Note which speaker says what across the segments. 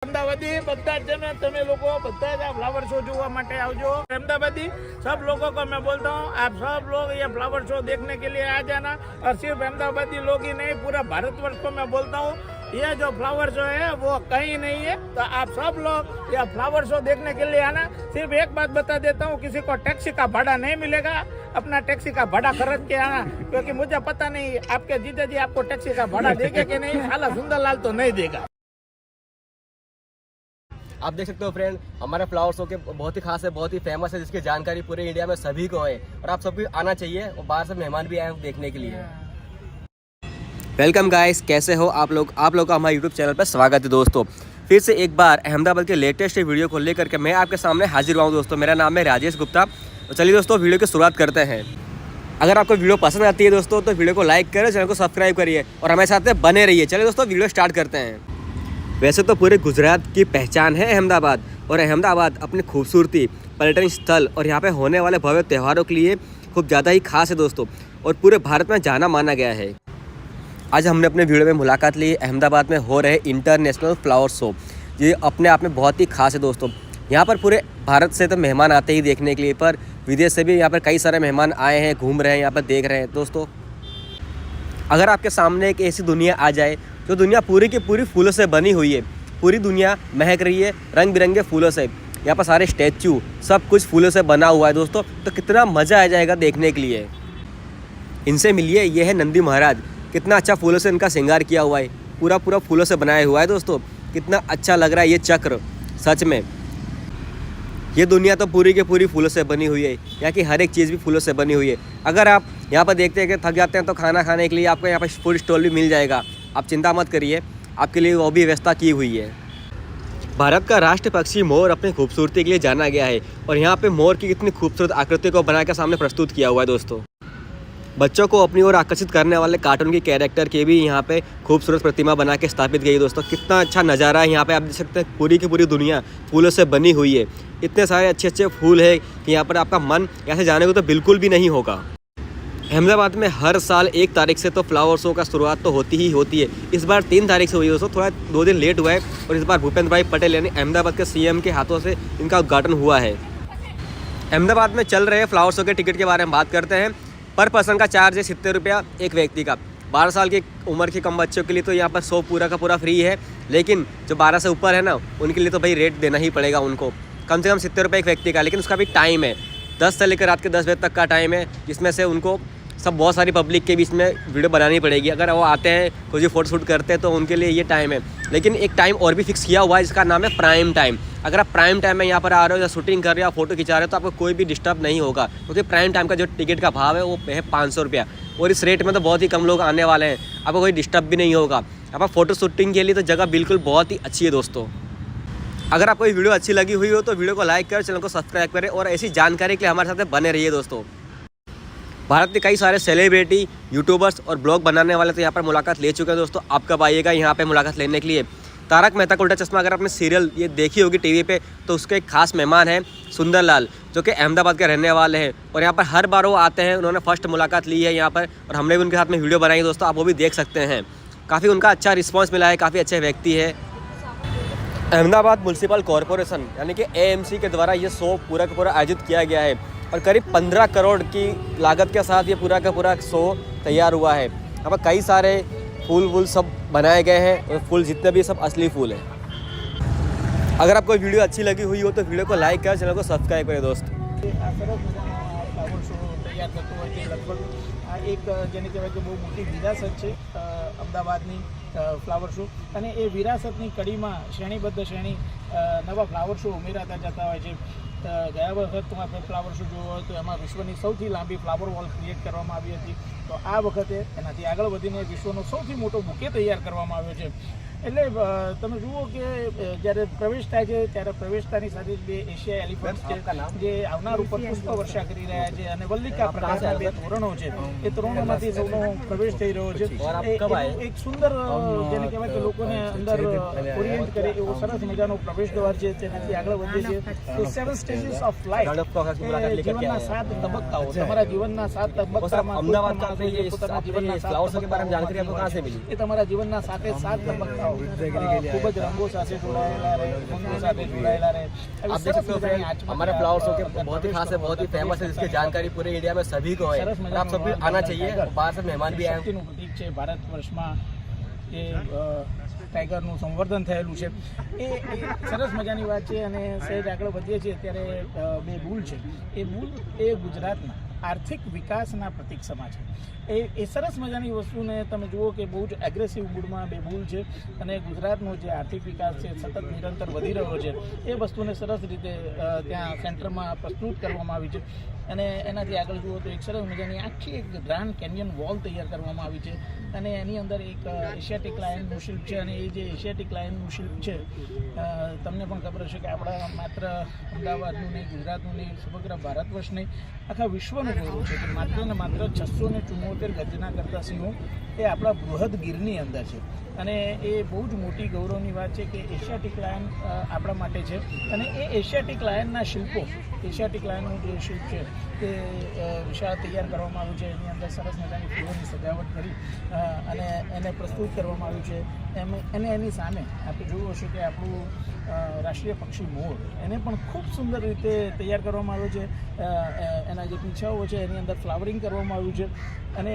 Speaker 1: अहमदाबादी બધા જ છે તમે લોકો બધા જ फ्लावर शो જોવા માટે આવજો। अहमदाबादी सब लोगों को मैं बोलता हूँ, आप सब लोग ये फ्लावर शो देखने के लिए आ जाना। और सिर्फ अहमदाबादी लोग ही नहीं, पूरा भारतवर्ष को मैं बोलता हूँ, ये जो फ्लावर शो है वो कहीं नहीं है। तो आप सब लोग ये फ्लावर शो देखने के लिए आना। सिर्फ एक बात बता देता हूँ, किसी को टैक्सी का भाड़ा नहीं मिलेगा, अपना टैक्सी का भाड़ा खर्च के आना, क्योंकि मुझे पता नहीं आपके जीजा जी आपको टैक्सी का भाड़ा देंगे कि नहीं। साला सुंदरलाल तो नहीं देगा।
Speaker 2: आप देख सकते हो फ्रेंड, हमारे फ्लावर शो के बहुत ही खास है, बहुत ही फेमस है, जिसकी जानकारी पूरे इंडिया में सभी को है और आप सबको आना चाहिए। और बाहर से मेहमान भी आए देखने के लिए। वेलकम गाइस, कैसे हो आप लोग का हमारे यूट्यूब चैनल पर स्वागत है दोस्तों। फिर से एक बार अहमदाबाद के लेटेस्ट वीडियो को लेकर के मैं आपके सामने हाजिर हुआ हूँ दोस्तों। मेरा नाम है राजेश गुप्ता। तो चलिए दोस्तों, वीडियो की शुरुआत करते हैं। अगर आपको वीडियो पसंद आती है दोस्तों तो वीडियो को लाइक करें, चैनल को सब्सक्राइब करिए और हमारे साथ में बने रहिए। चलिए दोस्तों, वीडियो स्टार्ट करते हैं। वैसे तो पूरे गुजरात की पहचान है अहमदाबाद, और अहमदाबाद अपनी खूबसूरती, पर्यटन स्थल और यहाँ पे होने वाले भव्य त्योहारों के लिए खूब ज़्यादा ही खास है दोस्तों, और पूरे भारत में जाना माना गया है। आज हमने अपने वीडियो में मुलाकात ली अहमदाबाद में हो रहे इंटरनेशनल फ्लावर शो। ये अपने आप में बहुत ही खास है दोस्तों। यहाँ पर पूरे भारत से तो मेहमान आते ही देखने के लिए, पर विदेश से भी यहाँ पर कई सारे मेहमान आए हैं, घूम रहे हैं, यहाँ पर देख रहे हैं दोस्तों। अगर आपके सामने एक ऐसी दुनिया आ जाए जो दुनिया पूरी की पूरी फूलों से बनी हुई है, पूरी दुनिया महक रही है रंग बिरंगे फूलों से, यहाँ पर सारे स्टैचू सब कुछ फूलों से बना हुआ है दोस्तों, तो कितना मज़ा आ जाएगा देखने के लिए। इनसे मिलिए, ये है नंदी महाराज। कितना अच्छा फूलों से इनका श्रृंगार किया हुआ है, पूरा फूलों से बनाया हुआ है दोस्तों। कितना अच्छा लग रहा है ये चक्र, सच में ये दुनिया तो पूरी की पूरी फूलों से बनी हुई है। यहाँ की हर एक चीज़ भी फूलों से बनी हुई है। अगर आप यहाँ पर देखते हैं कि थक जाते हैं तो खाना खाने के लिए आपको यहाँ पर फूड स्टॉल भी मिल जाएगा। आप चिंता मत करिए, आपके लिए वो भी व्यवस्था की हुई है। भारत का राष्ट्र पक्षी मोर अपनी खूबसूरती के लिए जाना गया है, और यहाँ पे मोर की कितनी खूबसूरत आकृति को बनाकर सामने प्रस्तुत किया हुआ है दोस्तों। बच्चों को अपनी ओर आकर्षित करने वाले कार्टून की कैरेक्टर की भी यहाँ पे खूबसूरत प्रतिमा बना के स्थापित गई दोस्तों। कितना अच्छा नज़ारा है यहाँ पे, आप देख सकते हैं पूरी की पूरी दुनिया फूलों से बनी हुई है। इतने सारे अच्छे अच्छे फूल है कि यहाँ पर आपका मन यहाँ से जाने को तो बिल्कुल भी नहीं होगा। अहमदाबाद में हर साल 1 तारीख से तो फ्लावर शो का शुरुआत तो होती ही होती है। इस बार 3 तारीख से हुई है दोस्तों, थोड़ा 2 दिन लेट हुआ है, और इस बार भूपेंद्र भाई पटेल यानी अहमदाबाद के CM के हाथों से इनका उद्घाटन हुआ है। अहमदाबाद में चल रहे फ्लावर शो के टिकट के बारे में बात करते हैं। पर पर्सन का चार्ज है 70 रुपया एक व्यक्ति का। 12 साल की उम्र के कम बच्चों के लिए तो यहाँ पर शो पूरा का पूरा फ्री है, लेकिन जो 12 से ऊपर है ना, उनके लिए तो भाई रेट देना ही पड़ेगा उनको, कम से कम 70 रुपये एक व्यक्ति का। लेकिन उसका भी टाइम है, 10 से लेकर रात के 10 बजे तक का टाइम है, जिसमें से उनको सब बहुत सारी पब्लिक के बीच में वीडियो बनानी पड़ेगी। अगर वो आते हैं कुछ भी फोटो शूट करते हैं तो उनके लिए ये टाइम है। लेकिन एक टाइम और भी फिक्स किया हुआ है, जिसका नाम है प्राइम टाइम। अगर आप प्राइम टाइम में यहाँ पर आ रहे हो या शूटिंग कर रहे हो या फोटो खिंचा रहे हो तो आपको कोई भी डिस्टर्ब नहीं होगा, क्योंकि प्राइम टाइम का जो टिकट का भाव है वो है 500 रुपया, और इस रेट में तो बहुत ही कम लोग आने वाले हैं, आपको कोई डिस्टर्ब भी नहीं होगा। आप फोटो शूटिंग के लिए तो जगह बिल्कुल बहुत ही अच्छी है दोस्तों। अगर आपको ये वीडियो अच्छी लगी हुई हो तो वीडियो को लाइक करें, चैनल को सब्सक्राइब करें, और ऐसी जानकारी के लिए हमारे साथ बने रहिए दोस्तों। भारत के कई सारे सेलिब्रिटी, यूट्यूबर्स और ब्लॉग बनाने वाले तो यहाँ पर मुलाकात ले चुके हैं दोस्तों। आप कब आइएगा यहाँ पे मुलाकात लेने के लिए? तारक मेहता का उल्टा चश्मा अगर आपने सीरियल ये देखी होगी टीवी पे, तो उसके एक खास मेहमान हैं सुंदरलाल, जो कि अहमदाबाद के रहने वाले हैं, और यहाँ पर हर बार वो आते हैं। उन्होंने फर्स्ट मुलाकात ली है यहाँ पर, और हमने भी उनके साथ में वीडियो बनाई दोस्तों, आप वो भी देख सकते हैं। काफ़ी उनका अच्छा रिस्पॉन्स मिला है, काफ़ी अच्छे व्यक्ति है। अहमदाबाद म्यूनसिपल कॉरपोरेशन यानी कि AMC के द्वारा ये शो पूरा का पूरा आयोजित किया गया है, और करीब 15 करोड़ की लागत के साथ ये पूरा का पूरा शो तैयार हुआ है। यहाँ पर कई सारे फूल वूल सब बनाए गए हैं, और फूल जितने भी सब असली फूल हैं। अगर आपको वीडियो अच्छी लगी हुई हो तो वीडियो को लाइक करें, चैनल को सब्सक्राइब करें दोस्त।
Speaker 1: एक જેને કહેવાય કે બહુ મોટી વિરાસત છે અમદાવાદની ફ્લાવર શો, અને એ વિરાસતની કડીમાં શ્રેણીબદ્ધ શ્રેણી નવા ફ્લાવર શો ઉમેરાતા જતા હોય છે। ગયા વખત આપણે ફ્લાવર શો જોયો હતો, એમાં વિશ્વની સૌથી લાંબી ફ્લાવર વોલ ક્રિએટ કરવામાં આવી હતી। તો આ વખતે એનાથી આગળ વધીને વિશ્વનો સૌથી મોટો બુકે તૈયાર કરવામાં આવ્યો છે। એટલે તમે જુઓ કે જ્યારે પ્રવેશ થાય છે ત્યારે પ્રવેશતાની સાથે જ 2 એશિયા એલિફન્ટ્સ છે જે આવનાર ઉપર પુષ્પ વર્ષા કરી રહ્યા છે, અને વલ્લિકા પ્રકાશના 2 તોરણો છે, એ તોરણોમાંથી સૌનો પ્રવેશ થઈ રહ્યો છે। એક સુંદર જેને કહેવાય કે લોકોને અંદર ઓરિએન્ટ કરે એવો સરસ મજાનો પ્રવેશ દ્વાર છે। તેનાથી આગળ વધે છે 7 સ્ટેજીસ ઓફ લાઈફ, જીવનના 7 તબક્કાઓ। તમારા જીવનના 7 તબક્કામાં પોતાના જીવનના 7 તબક્કાઓ, એ તમારા જીવનના 7 તબક્કાઓ ખૂબ જ રંગો સાથે જોડાયેલા રહે, રંગો સાથે જોડાયેલા રહે. આવી
Speaker 2: आप देख
Speaker 1: સરસ
Speaker 2: सकते हो
Speaker 1: મજાની
Speaker 2: फ्रेंड,
Speaker 1: આચમન
Speaker 2: हमारे फ्लावर शो के बहुत ही खास है, बहुत ही फेमस है, जिसकी जानकारी पूरे इंडिया में सभी को है और आप सभी आना चाहिए। बाहर से मेहमान भी आए हैं।
Speaker 1: શક્તિનું પ્રતીક છે. ભારત વર્ષમાં એ ટાઈગરનું સંવર્ધન થયેલું છે એ સરસ મજાની વાત છે. અને સહેજ આગળ વધીએ છીએ ત્યારે બે બુલ છે. એ બુલ એ ગુજરાતના આર્થિક વિકાસના પ્રતીક સમા છે. એ સરસ મજાની વસ્તુને તમે જુઓ કે બહુ જ એગ્રેસિવ મૂડમાં બે બુલ છે અને ગુજરાતનો જે આર્થિક વિકાસ છે સતત નિરંતર વધી રહ્યો છે એ વસ્તુને સરસ રીતે ત્યાં સેન્ટરમાં પ્રસ્તુત કરવામાં આવી છે. અને એનાથી આગળ જુઓ તો એક સરસ મજાની આખી એક ગ્રાન્ડ કેન્યન વોલ તૈયાર કરવામાં આવી છે અને એની અંદર એક એશિયાટિક લાયનનું શિલ્પ છે. અને એ જે એશિયાટિક લાયનનું શિલ્પ છે તમને પણ ખબર હશે કે આપણા માત્ર અમદાવાદનું નહીં, ગુજરાતનું નહીં, સમગ્ર ભારત વર્ષ નહીં, આખા વિશ્વનું ગૌરવ છે કે માત્ર ને માત્ર 674 ગજના કરતા સિંહો એ આપણા બૃહદ ગીરની અંદર છે. અને એ બહુ જ મોટી ગૌરવની વાત છે કે એશિયાટિક લાયન આપણા માટે છે. અને એ એશિયાટિક લાયનના શિલ્પો, એશિયાટિક લાયનનું જે શિલ્પ છે તે વિશાળ તૈયાર કરવામાં આવ્યું છે. એની અંદર સરસ મજાની ફૂલોની સજાવટ કરી અને એને પ્રસ્તુત કરવામાં આવ્યું છે. અને એની સામે આપણે જોયું હશે કે આપણું રાષ્ટ્રીય પક્ષી મોર, એને પણ ખૂબ સુંદર રીતે તૈયાર કરવામાં આવ્યો છે. એના જે પીછાઓ છે એની અંદર ફ્લાવરિંગ કરવામાં આવ્યું છે. અને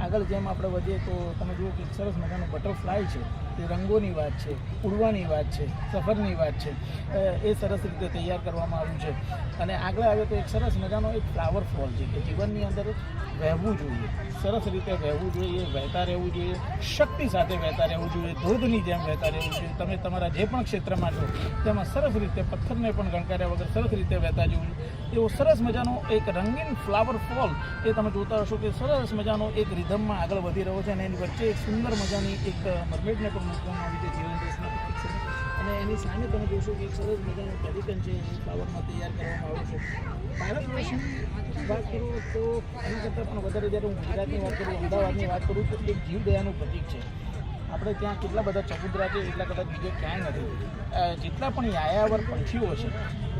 Speaker 1: આગળ જેમ આપણે વધીએ તો તમે જુઓ કે સરસ મજાનું બટરફ્લાય છે. એ રંગોની વાત છે, ઉડવાની વાત છે, સફરની વાત છે, એ સરસ રીતે તૈયાર કરવામાં આવ્યું છે. અને આગળ આવે તો એક સરસ મજાનો એક ફ્લાવર ફોલ છે કે જીવનની અંદર વહેવું જોઈએ, સરસ રીતે વહેવું જોઈએ, વહેતા રહેવું જોઈએ, શક્તિ સાથે વહેતા રહેવું જોઈએ, ધોધની જેમ વહેતા રહેવું જોઈએ. તમે તમારા જે પણ ક્ષેત્રમાં છો તેમાં સરસ રીતે પથ્થરને પણ ગણકાર્યા વગર સરસ રીતે વહેતા જવું. એવો સરસ મજાનો એક રંગીન ફ્લાવર ફોલ એ તમે જોતા હશો કે સરસ મજાનો એક રિધમમાં આગળ વધી રહ્યો છે. અને એની વચ્ચે એક સુંદર મજાની એક મરમેડને પણ મૂકવામાં આવી છે જીવન દેશના પ્રતીક છે. અને એની સામે તમે જોશો કે એક સરસ મજાનું પેલિકન છે એ ફ્લાવરમાં તૈયાર કરવામાં આવ્યું છે. ભારત વર્ષની વાત કરું તો એના કરતાં પણ વધારે જ્યારે હું ગુજરાતની વાત કરું, અમદાવાદની વાત કરું તો એક જીવદયાનું પ્રતીક છે. આપણે ત્યાં કેટલા બધા ચબુતરા છે એટલા કદાચ બીજે ક્યાંય નથી. જેટલા પણ યાયાવર પંખીઓ છે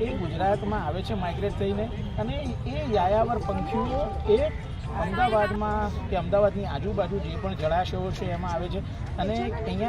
Speaker 1: એ ગુજરાતમાં આવે છે માઇગ્રેટ થઈને. અને એ યાયાવર પંખીઓ એ અમદાવાદમાં કે અમદાવાદની આજુબાજુ જે પણ જળાશયો છે એમાં આવે છે. અને અહીંયા